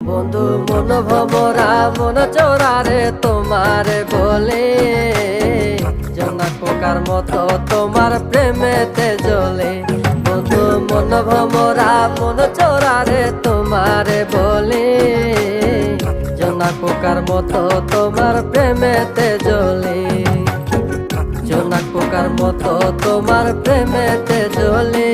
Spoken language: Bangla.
বন্ধু মন ভমরা মন চোরারে তোমারে বলে, জোনাক পোকার মতো তোমার প্রেমেতে জ্বলে। বন্ধু মন ভমরা মন চোরারে তোমারে বলে, জোনাক পোকার মতো তোমার প্রেমেতে জ্বলে। জোনাক পোকার মতো তোমার প্রেমেতে জ্বলে।